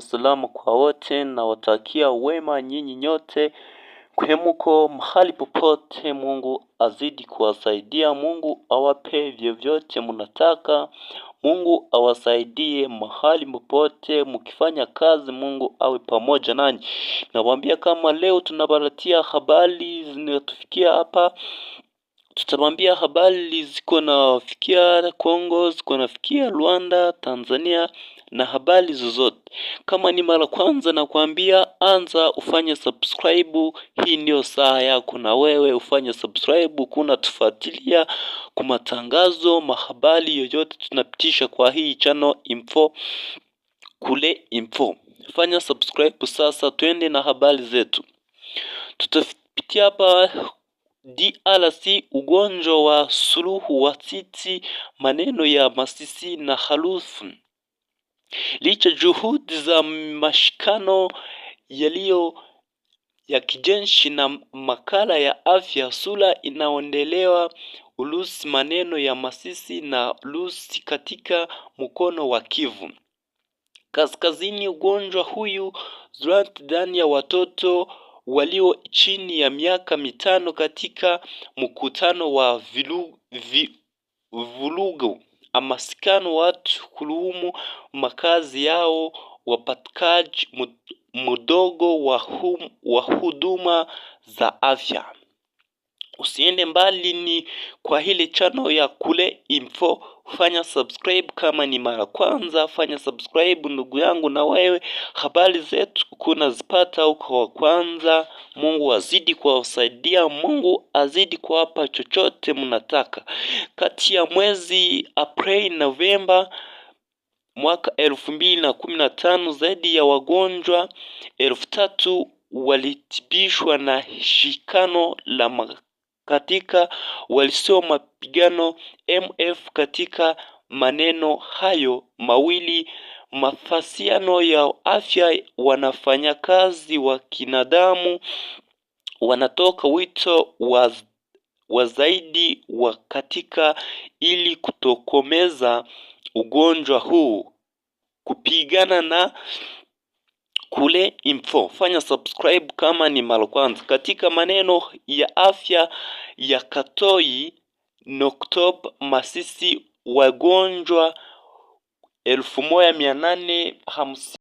Salama kwa wote na watakia wema nyinyi nyote kwemuko mahali popote. Mungu azidi kuwasaidia, Mungu awape vyovyote mnataka, Mungu awasaidie mahali popote mkifanya kazi, Mungu awe pamoja nanyi. Nawaambia kama leo tunabaratia habari zinatufikia hapa, tutamwambia habari ziko nafikia Kongo, ziko nafikia Rwanda, Tanzania na habari zozote. Kama ni mara kwanza na kuambia anza ufanye subscribe, hii ndio saa yako na wewe ufanye subscribe kuna tufuatilia kwa matangazo, mahabari yoyote tunapitisha kwa hii channel info kule info. Fanya subscribe sasa, twende na habari zetu. Tutapitia hapa DRC, ugonjwa wa suluhu wa titi, maneno ya Masisi na harufu. Licha juhudi za mashikano yaliyo ya kijeshi na makala ya afya, sura inaondelewa Urusi, maneno ya Masisi na Urusi katika mkono wa Kivu Kaskazini. Ugonjwa huyu ndani ya watoto walio chini ya miaka 5 katika mkutano wa vurugu amasikano watu kulumu makazi yao, wapatikaji mdogo wa huduma za afya. Usiende mbali, ni kwa hili channel ya kule info. Fanya subscribe kama ni mara kwanza, fanya subscribe ndugu yangu, na wewe habari zetu kuna zipata huko wa kwanza. Mungu azidi kuwasaidia, Mungu azidi kuwapa chochote mnataka. Kati ya mwezi Aprili Novemba mwaka 2015 zaidi ya wagonjwa 3,000 walitibishwa na shikano la katika walisio mapigano MF. Katika maneno hayo mawili, mafasiano ya afya, wanafanya kazi wa kinadamu wanatoka wito wa zaidi wa katika ili kutokomeza ugonjwa huu, kupigana na kule info. Fanya subscribe kama ni mara kwanza. Katika maneno ya afya ya Katoi Noktob Masisi, wagonjwa 1850